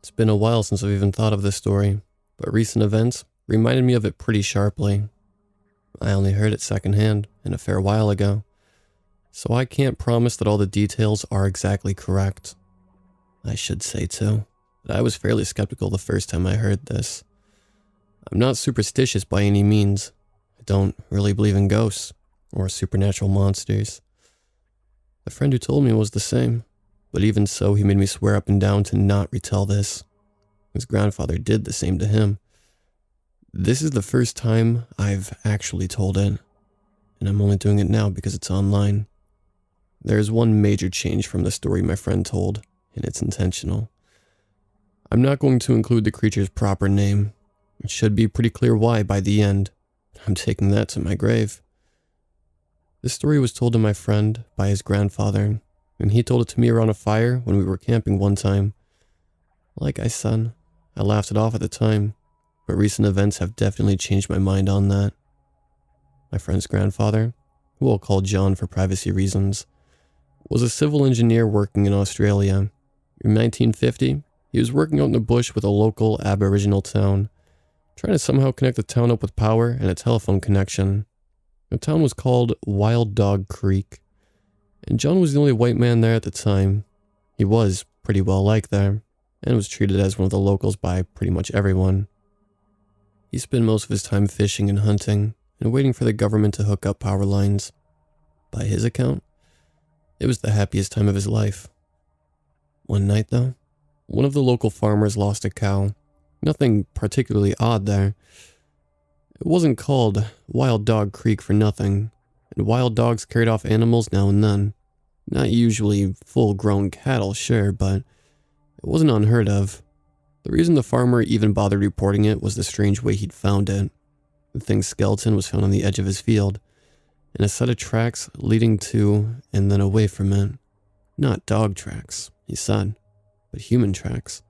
It's been a while since I've even thought of this story, but recent events reminded me of it pretty sharply. I only heard it secondhand and a fair while ago, so I can't promise that all the details are exactly correct. I should say too, that I was fairly skeptical the first time I heard this. I'm not superstitious by any means. I don't really believe in ghosts or supernatural monsters. The friend who told me was the same, but even so he made me swear up and down to not retell this. His grandfather did the same to him. This is the first time I've actually told it, and I'm only doing it now because it's online. There is one major change from the story my friend told, and it's intentional. I'm not going to include the creature's proper name. It should be pretty clear why by the end. I'm taking that to my grave. This story was told to my friend by his grandfather, and he told it to me around a fire when we were camping one time. Like I said, I laughed it off at the time, but recent events have definitely changed my mind on that. My friend's grandfather, who I'll call John for privacy reasons, was a civil engineer working in Australia. In 1950, he was working out in the bush with a local Aboriginal town, trying to somehow connect the town up with power and a telephone connection. The town was called Wild Dog Creek, and John was the only white man there at the time. He was pretty well liked there, and was treated as one of the locals by pretty much everyone. He spent most of his time fishing and hunting, and waiting for the government to hook up power lines. By his account, it was the happiest time of his life. One night though, one of the local farmers lost a cow. Nothing particularly odd there. It wasn't called Wild Dog Creek for nothing, and wild dogs carried off animals now and then. Not usually full-grown cattle, sure, but it wasn't unheard of. The reason the farmer even bothered reporting it was the strange way he'd found it. The thing's skeleton was found on the edge of his field, and a set of tracks leading to and then away from it. Not dog tracks, he said, but human tracks.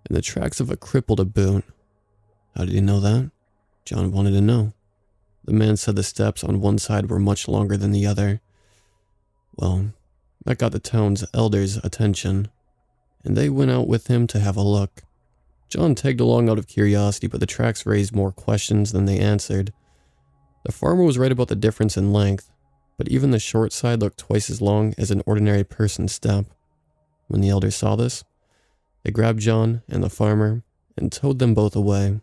And the tracks of a cripple to boot. How did he know that? John wanted to know. The man said the steps on one side were much longer than the other. Well, that got the town's elders' attention, and they went out with him to have a look. John tagged along out of curiosity, but the tracks raised more questions than they answered. The farmer was right about the difference in length, but even the short side looked twice as long as an ordinary person's step. When the elders saw this, they grabbed John and the farmer and towed them both away.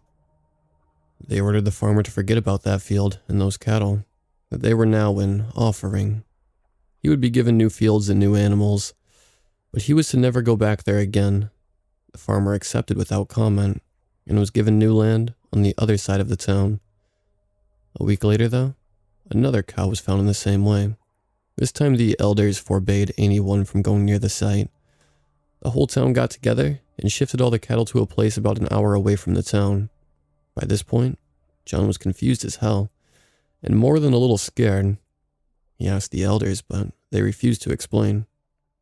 They ordered the farmer to forget about that field and those cattle, that they were now an offering. He would be given new fields and new animals, but he was to never go back there again. The farmer accepted without comment, and was given new land on the other side of the town. A week later, though, another cow was found in the same way. This time the elders forbade anyone from going near the site. The whole town got together and shifted all the cattle to a place about an hour away from the town. By this point, John was confused as hell, and more than a little scared. He asked the elders, but they refused to explain.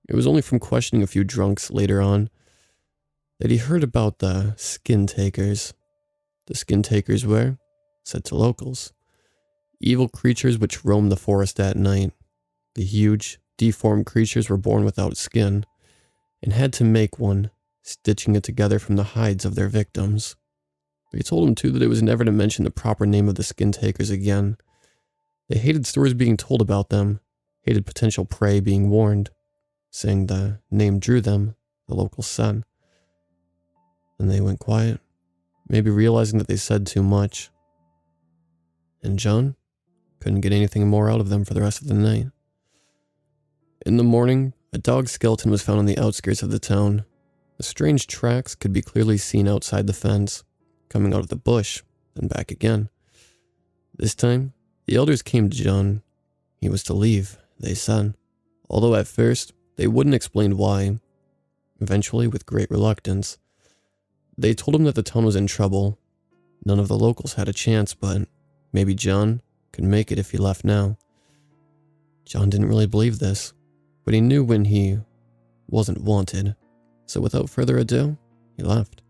It was only from questioning a few drunks later on that he heard about the Skintakers. The Skintakers were, said to locals, evil creatures which roamed the forest at night. The huge, deformed creatures were born without skin, and had to make one, stitching it together from the hides of their victims. They told him too that it was never to mention the proper name of the Skintakers again. They hated stories being told about them, hated potential prey being warned, saying the name drew them, the locals said. Then they went quiet, maybe realizing that they said too much. And John couldn't get anything more out of them for the rest of the night. In the morning, a dog's skeleton was found on the outskirts of the town. The strange tracks could be clearly seen outside the fence, coming out of the bush, then back again. This time, the elders came to John. He was to leave, they said, although at first, they wouldn't explain why. Eventually, with great reluctance, they told him that the town was in trouble. None of the locals had a chance, but maybe John could make it if he left now. John didn't really believe this, but he knew when he wasn't wanted, so without further ado, he left.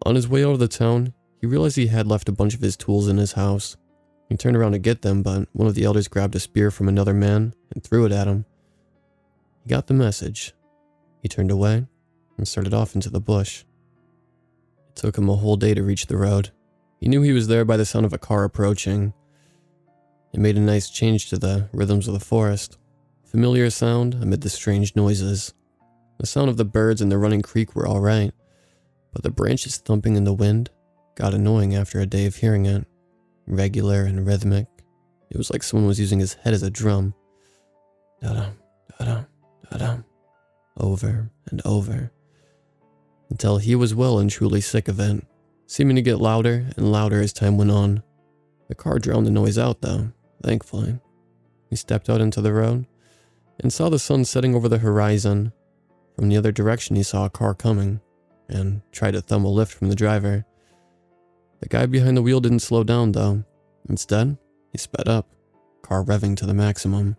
On his way out of the town, he realized he had left a bunch of his tools in his house. He turned around to get them, but one of the elders grabbed a spear from another man and threw it at him. He got the message. He turned away and started off into the bush. It took him a whole day to reach the road. He knew he was there by the sound of a car approaching. It made a nice change to the rhythms of the forest. A familiar sound amid the strange noises. The sound of the birds and the running creek were all right, but the branches thumping in the wind got annoying after a day of hearing it. Regular and rhythmic. It was like someone was using his head as a drum. Da-dum, da-dum, da-dum. Over and over. Until he was well and truly sick of it, seeming to get louder and louder as time went on. The car drowned the noise out though, thankfully. He stepped out into the road and saw the sun setting over the horizon. From the other direction he saw a car coming and tried to thumb a lift from the driver. The guy behind the wheel didn't slow down though. Instead, he sped up, car revving to the maximum.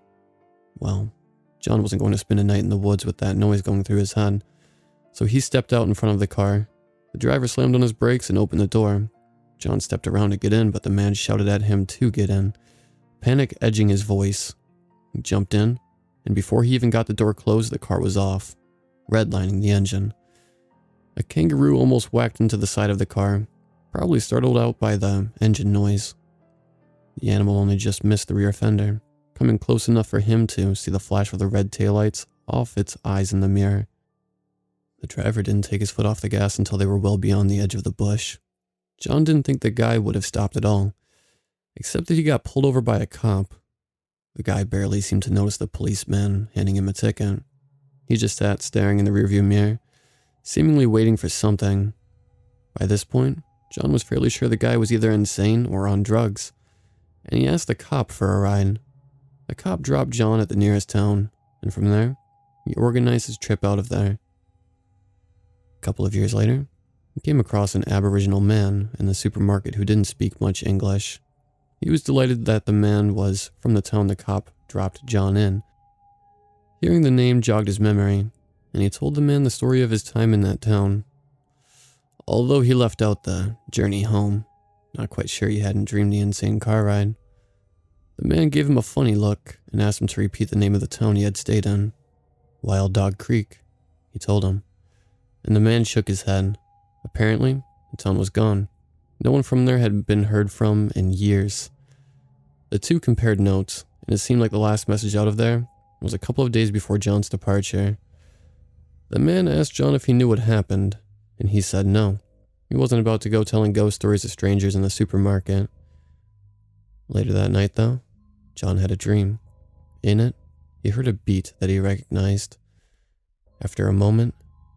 Well, John wasn't going to spend a night in the woods with that noise going through his head, so he stepped out in front of the car. The driver slammed on his brakes and opened the door. John stepped around to get in, but the man shouted at him to get in, panic edging his voice. He jumped in, and before he even got the door closed, the car was off, redlining the engine. A kangaroo almost whacked into the side of the car, probably startled out by the engine noise. The animal only just missed the rear fender, coming close enough for him to see the flash of the red taillights off its eyes in the mirror. The driver didn't take his foot off the gas until they were well beyond the edge of the bush. John didn't think the guy would have stopped at all, except that he got pulled over by a cop. The guy barely seemed to notice the policeman handing him a ticket. He just sat staring in the rearview mirror, seemingly waiting for something. By this point, John was fairly sure the guy was either insane or on drugs, and he asked the cop for a ride. The cop dropped John at the nearest town, and from there, he organized his trip out of there. A couple of years later, he came across an Aboriginal man in the supermarket who didn't speak much English. He was delighted that the man was from the town the cop dropped John in. Hearing the name jogged his memory, and he told the man the story of his time in that town. Although he left out the journey home, not quite sure he hadn't dreamed the insane car ride. The man gave him a funny look and asked him to repeat the name of the town he had stayed in. Wild Dog Creek, he told him, and the man shook his head. Apparently, the town was gone. No one from there had been heard from in years. The two compared notes, and it seemed like the last message out of there was a couple of days before John's departure. The man asked John if he knew what happened, and he said no. He wasn't about to go telling ghost stories to strangers in the supermarket. Later that night, though, John had a dream. In it, he heard a beat that he recognized. After a moment,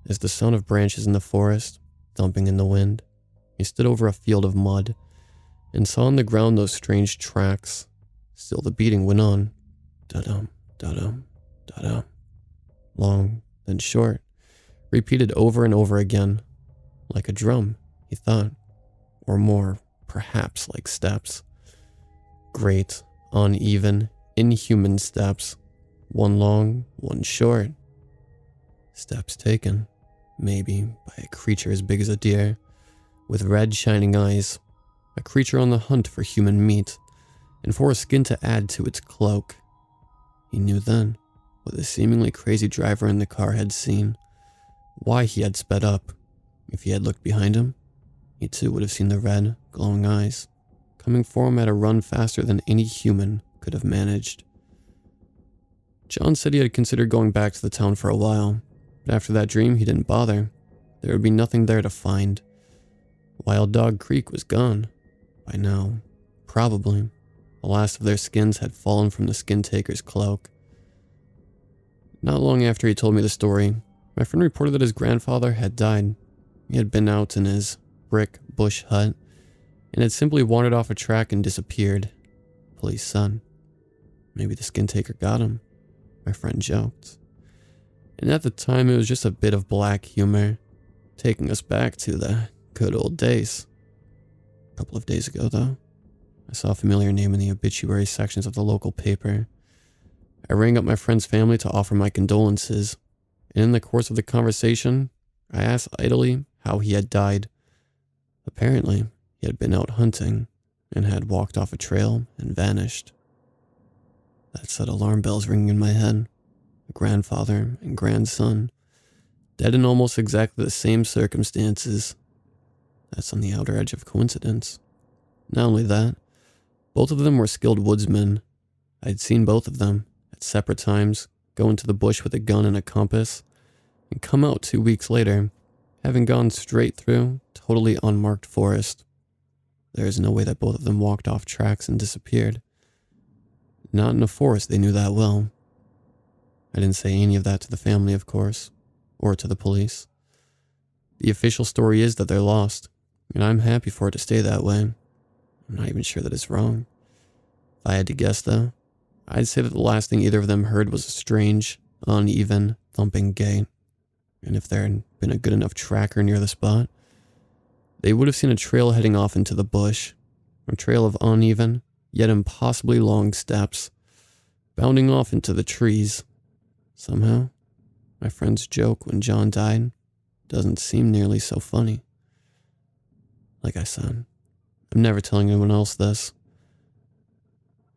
as the sound of branches in the forest thumping in the wind, he stood over a field of mud and saw on the ground those strange tracks. Still the beating went on. Da-dum, da-dum, da-dum. Long, then short, repeated over and over again. Like a drum, he thought. Or more, perhaps like steps. Great, uneven, inhuman steps. One long, one short. Steps taken, maybe, by a creature as big as a deer, with red shining eyes. A creature on the hunt for human meat, and for a skin to add to its cloak. He knew then what the seemingly crazy driver in the car had seen, why he had sped up. If he had looked behind him, he too would have seen the red, glowing eyes, coming for him at a run faster than any human could have managed. John said he had considered going back to the town for a while, but after that dream he didn't bother. There would be nothing there to find. Wild Dog Creek was gone. By now, probably, the last of their skins had fallen from the Skintaker's cloak. Not long after he told me the story, my friend reported that his grandfather had died. He had been out in his brick bush hut and had simply wandered off a track and disappeared. Police son. Maybe the Skintaker got him, my friend joked. And at the time it was just a bit of black humor, taking us back to the good old days. A couple of days ago though, I saw a familiar name in the obituary sections of the local paper. I rang up my friend's family to offer my condolences, and in the course of the conversation, I asked idly how he had died. Apparently, he had been out hunting and had walked off a trail and vanished. That set alarm bells ringing in my head. A grandfather and grandson. Dead in almost exactly the same circumstances. That's on the outer edge of coincidence. Not only that, both of them were skilled woodsmen. I'd seen both of them, at separate times, go into the bush with a gun and a compass, and come out 2 weeks later, having gone straight through totally unmarked forest. There is no way that both of them walked off tracks and disappeared. Not in a forest they knew that well. I didn't say any of that to the family, of course, or to the police. The official story is that they're lost, and I'm happy for it to stay that way. I'm not even sure that it's wrong. If I had to guess, though, I'd say that the last thing either of them heard was a strange, uneven, thumping gait. And if there had been a good enough tracker near the spot, they would have seen a trail heading off into the bush. A trail of uneven, yet impossibly long steps, bounding off into the trees. Somehow, my friend's joke when John died doesn't seem nearly so funny. Like I said, I'm never telling anyone else this.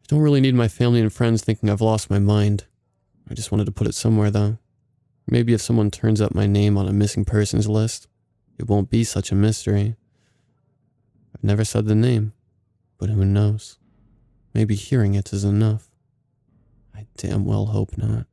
I don't really need my family and friends thinking I've lost my mind. I just wanted to put it somewhere, though. Maybe if someone turns up my name on a missing persons list, it won't be such a mystery. I've never said the name, but who knows? Maybe hearing it is enough. I damn well hope not.